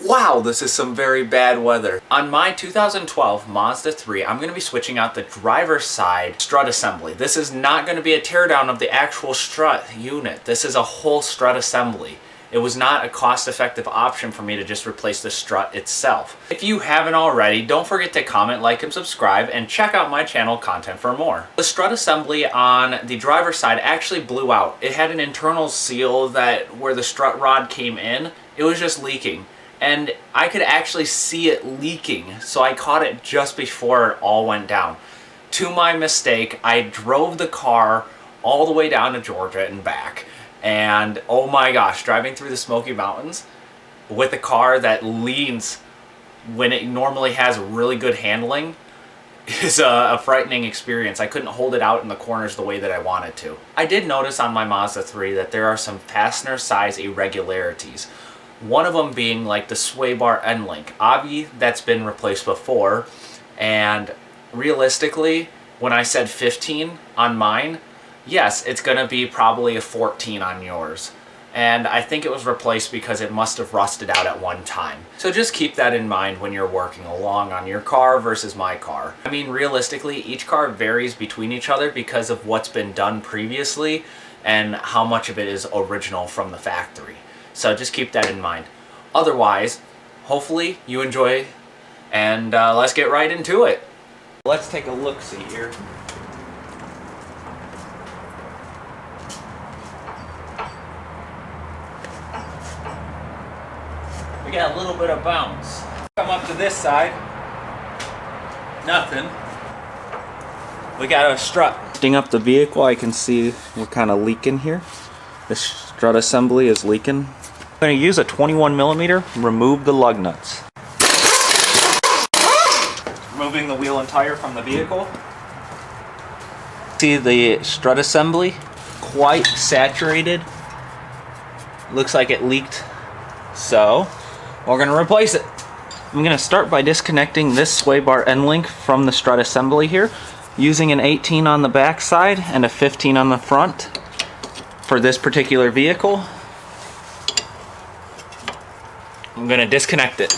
Wow, this is some very bad weather. On my 2012 Mazda 3, I'm going to be switching out the driver's side strut assembly. This is not going to be a teardown of the actual strut unit. This is a whole strut assembly. It was not a cost-effective option for me to just replace the strut itself. If you haven't already, don't forget to comment, like, and subscribe, and check out my channel content for more. The strut assembly on the driver's side actually blew out. It had an internal seal that where the strut rod came in, it was just leaking. And I could actually see it leaking, so I caught it just before it all went down. To my mistake, I drove the car all the way down to Georgia and back. And oh my gosh, driving through the Smoky Mountains with a car that leans when it normally has really good handling is a frightening experience. I couldn't hold it out in the corners the way that I wanted to. I did notice on my Mazda 3 that there are some fastener size irregularities. One of them being like the sway bar end link. Obviously, that's been replaced before, and realistically, when I said 15 on mine, yes, it's going to be probably a 14 on yours. And I think it was replaced because it must have rusted out at one time. So just keep that in mind when you're working along on your car versus my car. I mean, realistically, each car varies between each other because of what's been done previously and how much of it is original from the factory. So just keep that in mind. Otherwise, hopefully you enjoy, and let's get right into it. Let's take a look-see here. We got a little bit of bounce. Come up to this side. Nothing. We got a strut. Lifting up the vehicle, I can see we're kind of leaking here. The strut assembly is leaking. I'm going to use a 21mm, remove the lug nuts. Removing the wheel and tire from the vehicle. See the strut assembly, quite saturated. Looks like it leaked, so we're going to replace it. I'm going to start by disconnecting this sway bar end link from the strut assembly here, using an 18 on the back side and a 15 on the front for this particular vehicle. I'm going to disconnect it.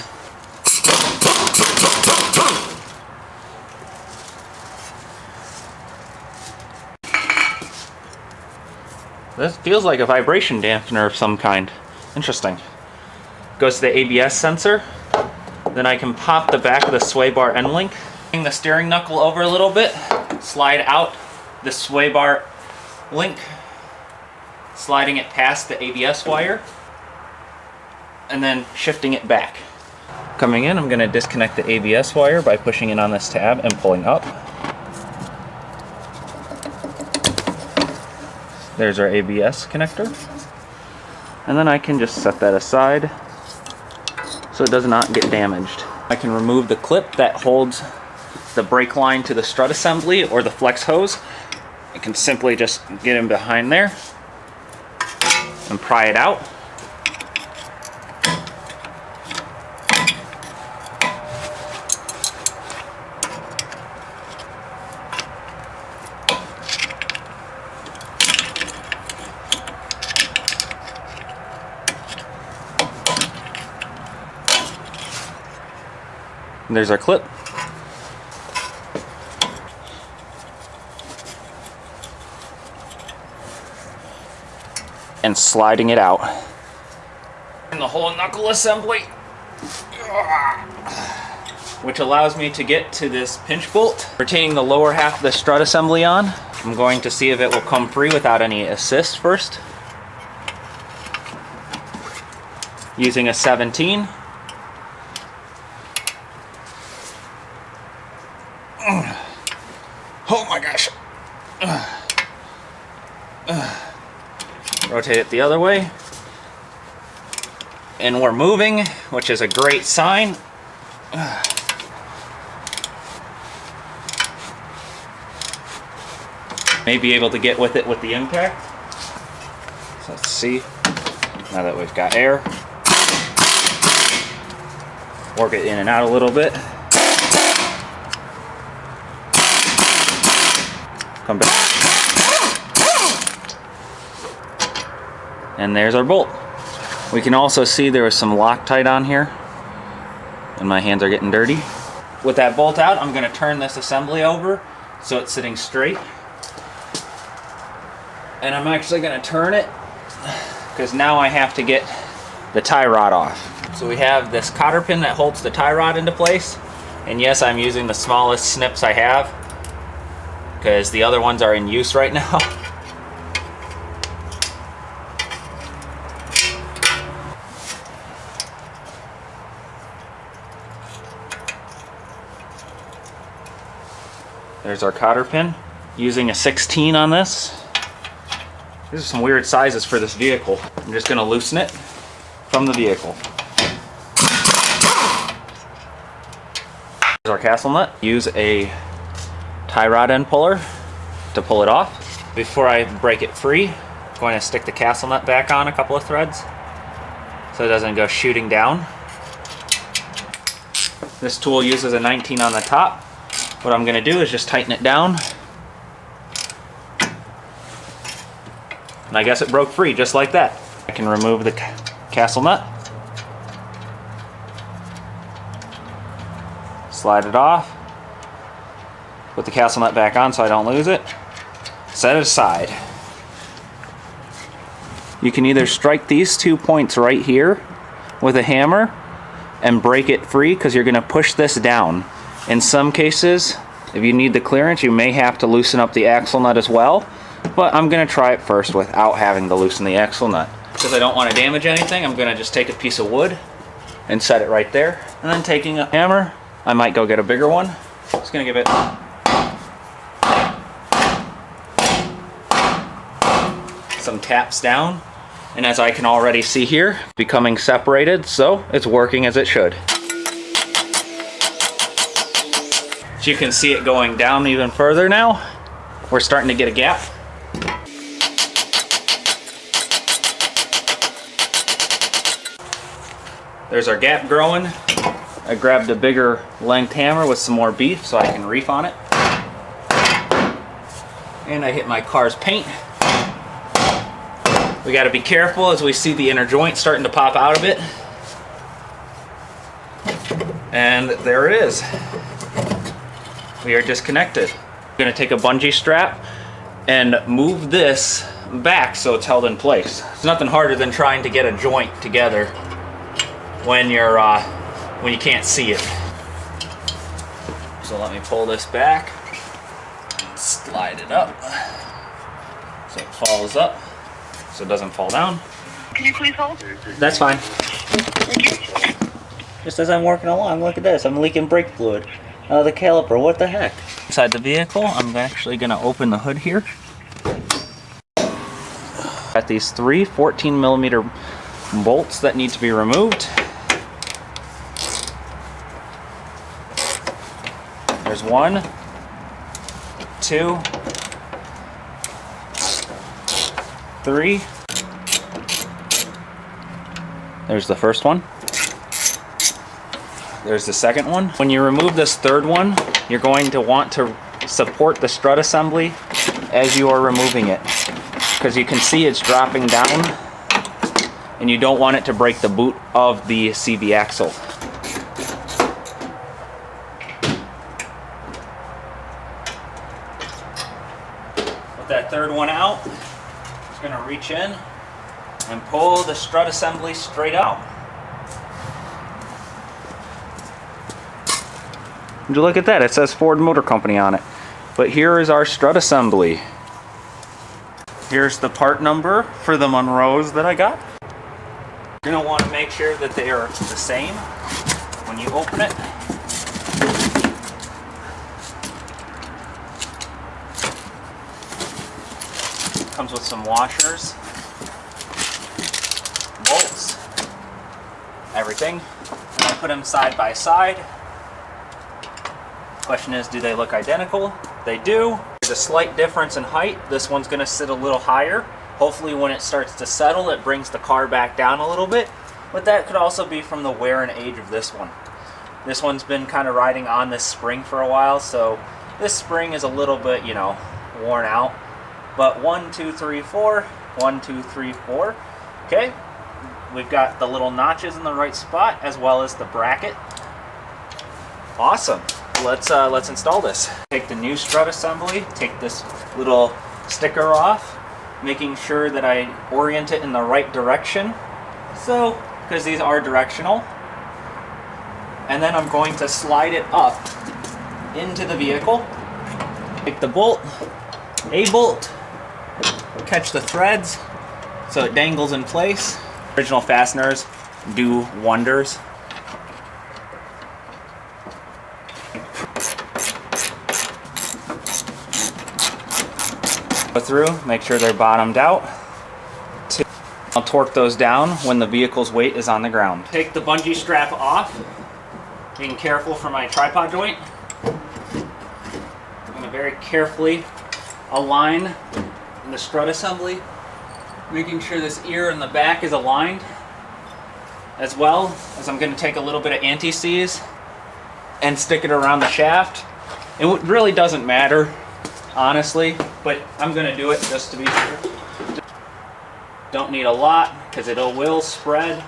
This feels like a vibration dampener of some kind. Interesting. Goes to the ABS sensor. Then I can pop the back of the sway bar end link. Bring the steering knuckle over a little bit. Slide out the sway bar link. Sliding it past the ABS wire. And then shifting it back. Coming in, I'm going to disconnect the ABS wire by pushing it on this tab and pulling up. There's our ABS connector. And then I can just set that aside so it does not get damaged. I can remove the clip that holds the brake line to the strut assembly or the flex hose. I can simply just get in behind there and pry it out. And there's our clip. And sliding it out. And the whole knuckle assembly, which allows me to get to this pinch bolt. Retaining the lower half of the strut assembly on. I'm going to see if it will come free without any assist first. Using a 17. Oh my gosh. Rotate it the other way. And we're moving, which is a great sign. May be able to get with it with the impact. So let's see. Now that we've got air. Work it in and out a little bit. Come back. And there's our bolt. We can also see there was some Loctite on here. and my hands are getting dirty. With that bolt out, I'm going to turn this assembly over so it's sitting straight. And I'm actually going to turn it because now I have to get the tie rod off. So we have this cotter pin that holds the tie rod into place. And yes, I'm using the smallest snips I have because the other ones are in use right now. There's our cotter pin. Using a 16 on this. These are some weird sizes for this vehicle. I'm just going to loosen it from the vehicle. Here's our castle nut. Use a tie rod end puller to pull it off. Before I break it free, I'm going to stick the castle nut back on a couple of threads so it doesn't go shooting down. This tool uses a 19 on the top. What I'm going to do is just tighten it down. And I guess it broke free just like that. I can remove the castle nut. Slide it off. Put the castle nut back on so I don't lose it. Set it aside. You can either strike these 2 points right here with a hammer and break it free because you're going to push this down. In some cases, if you need the clearance, you may have to loosen up the axle nut as well, but I'm going to try it first without having to loosen the axle nut. Because I don't want to damage anything, I'm going to just take a piece of wood and set it right there. And then taking a hammer, I might go get a bigger one. Just going to give it some taps down. And as I can already see here, becoming separated, so it's working as it should. So you can see it going down even further now. We're starting to get a gap. There's our gap growing. I grabbed a bigger length hammer with some more beef so I can reef on it. And I hit my car's paint. We got to be careful as we see the inner joint starting to pop out of it. And there it is. We are disconnected. I'm going to take a bungee strap and move this back so it's held in place. It's nothing harder than trying to get a joint together when you can't see it. So let me pull this back and slide it up so it falls up so it doesn't fall down. Can you please hold? That's fine. Thank you. Just as I'm working along, look at this. I'm leaking brake fluid out of the caliper. What the heck? Inside the vehicle, I'm actually going to open the hood here. Got these three 14mm bolts that need to be removed. There's 1, 2, 3. There's the first one. There's the second one. When you remove this third one, you're going to want to support the strut assembly as you are removing it, because you can see it's dropping down and you don't want it to break the boot of the CV axle. With that third one out, just going to reach in and pull the strut assembly straight out. Would you look at that? It says Ford Motor Company on it. But here is our strut assembly. Here's the part number for the Monroes that I got. You're going to want to make sure that they are the same when you open it. Comes with some washers, bolts, everything. And I put them side by side. Question is, do they look identical? They do. There's a slight difference in height. This one's going to sit a little higher. Hopefully when it starts to settle, it brings the car back down a little bit. But that could also be from the wear and age of this one. This one's been kind of riding on this spring for a while, so this spring is a little bit, you know, worn out. But 1, 2, 3, 4. 1, 2, 3, 4. Okay. We've got the little notches in the right spot as well as the bracket. Awesome. Let's install this. Take the new strut assembly, take this little sticker off, making sure that I orient it in the right direction. So, because these are directional. And then I'm going to slide it up into the vehicle. Take the bolt, a bolt, catch the threads so it dangles in place. Original fasteners do wonders. Go through, make sure they're bottomed out. I'll torque those down when the vehicle's weight is on the ground. Take the bungee strap off, being careful for my tripod joint. I'm going to very carefully align the strut assembly, making sure this ear in the back is aligned, as well as I'm going to take a little bit of anti-seize and stick it around the shaft. It really doesn't matter, honestly, but I'm going to do it just to be sure. Don't need a lot because it will spread.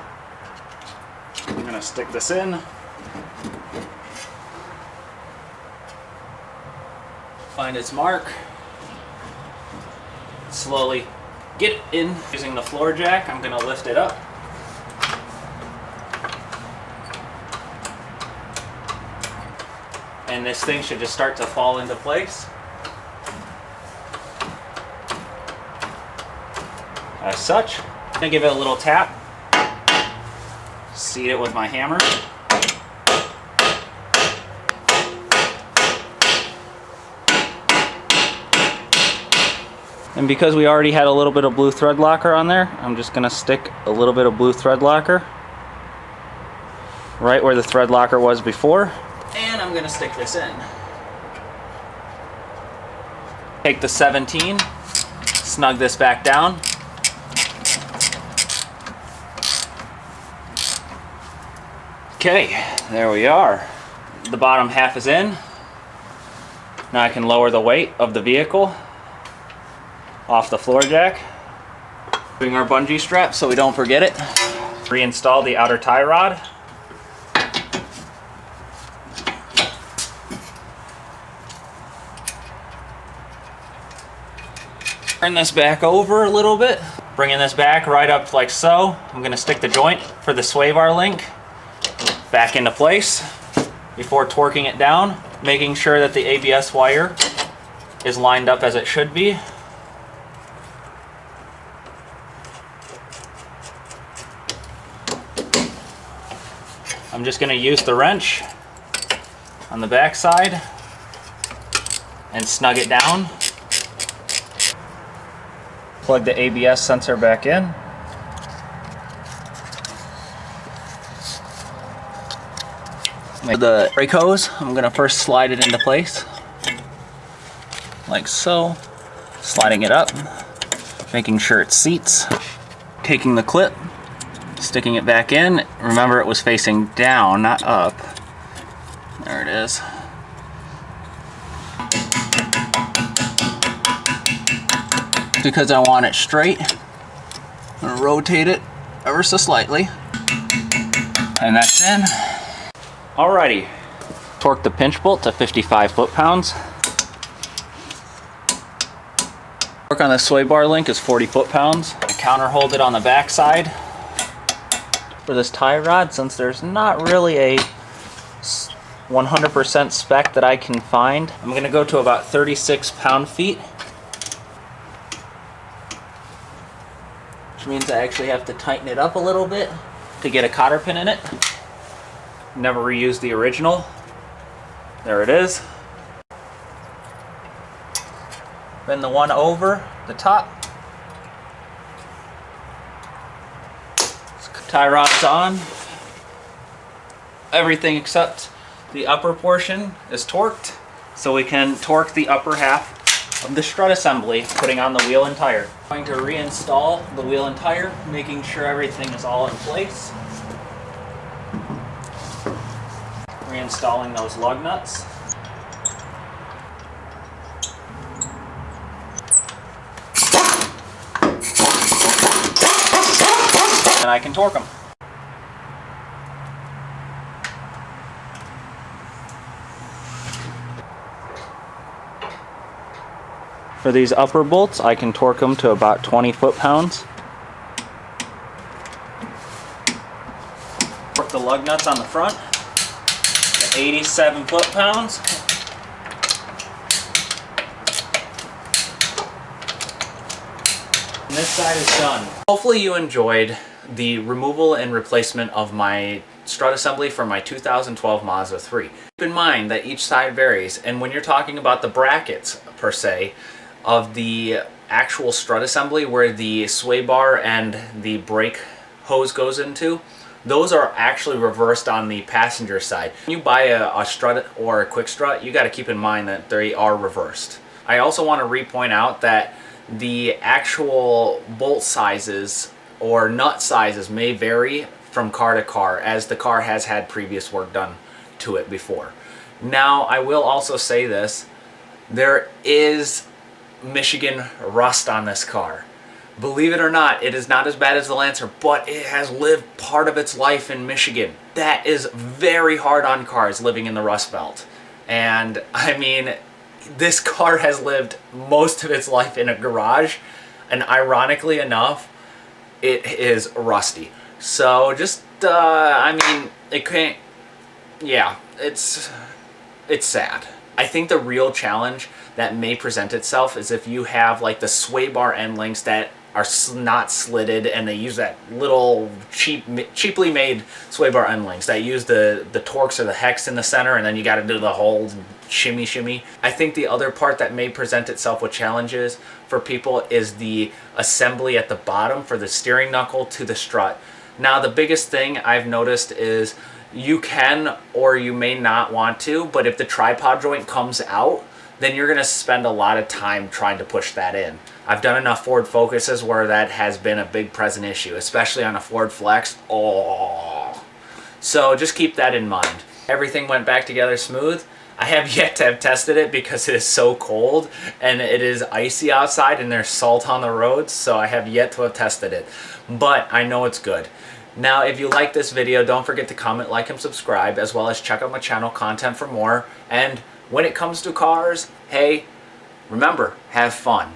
I'm going to stick this in. Find its mark. Slowly get it in. Using the floor jack, I'm going to lift it up. And this thing should just start to fall into place. As such, I'm going to give it a little tap. Seat it with my hammer. And because we already had a little bit of blue thread locker on there, I'm just going to stick a little bit of blue thread locker right where the thread locker was before. And I'm going to stick this in. Take the 17, snug this back down. Okay, there we are. The bottom half is in. Now I can lower the weight of the vehicle off the floor jack. Bring our bungee strap so we don't forget it. Reinstall the outer tie rod. Turn this back over a little bit. Bringing this back right up like so. I'm going to stick the joint for the sway bar link back into place before torquing it down, making sure that the ABS wire is lined up as it should be. I'm just going to use the wrench on the back side and snug it down. Plug the ABS sensor back in. The brake hose, I'm going to first slide it into place, like so. Sliding it up, making sure it seats. Taking the clip, sticking it back in. Remember, it was facing down, not up. There it is. Because I want it straight, I'm going to rotate it ever so slightly. And that's in. Alrighty, torque the pinch bolt to 55 foot-pounds. Torque on the sway bar link is 40 foot-pounds. Counter hold it on the back side. For this tie rod, since there's not really a 100% spec that I can find, I'm going to go to about 36 pound-feet. Which means I actually have to tighten it up a little bit to get a cotter pin in it. Never reused the original. There it is. Then the one over the top. Tie rod's on. Everything except the upper portion is torqued, so we can torque the upper half of the strut assembly, putting on the wheel and tire. I'm going to reinstall the wheel and tire, making sure everything is all in place. Reinstalling those lug nuts. And I can torque them. For these upper bolts, I can torque them to about 20 foot-pounds. Torque the lug nuts on the front to 87 foot-pounds. And this side is done. Hopefully you enjoyed the removal and replacement of my strut assembly for my 2012 Mazda 3. Keep in mind that each side varies, and when you're talking about the brackets per se of the actual strut assembly where the sway bar and the brake hose goes into, those are actually reversed on the passenger side. When you buy a strut or a quick strut, you got to keep in mind that they are reversed. I also want to re-point out that the actual bolt sizes or nut sizes may vary from car to car, as the car has had previous work done to it before. Now, I will also say this, there is Michigan rust on this car. Believe it or not, it is not as bad as the Lancer, but it has lived part of its life in Michigan. That is very hard on cars living in the Rust Belt. And I mean, this car has lived most of its life in a garage, and ironically enough, it is rusty. So just, I mean, it can't, yeah, it's sad. I think the real challenge that may present itself is if you have like the sway bar end links that are not slitted, and they use that little cheaply made sway bar end links that use the Torx or the hex in the center, and then you got to do the whole shimmy. I think the other part that may present itself with challenges for people is the assembly at the bottom for the steering knuckle to the strut. Now, the biggest thing I've noticed is you can or you may not want to, but if the tripod joint comes out, then you're going to spend a lot of time trying to push that in. I've done enough Ford Focuses where that has been a big present issue, especially on a Ford Flex. Oh. So just keep that in mind. Everything went back together smooth. I have yet to have tested it because it is so cold and it is icy outside and there's salt on the roads, so I have yet to have tested it. But I know it's good. Now, if you like this video, don't forget to comment, like, and subscribe, as well as check out my channel content for more. And when it comes to cars, hey, remember, have fun.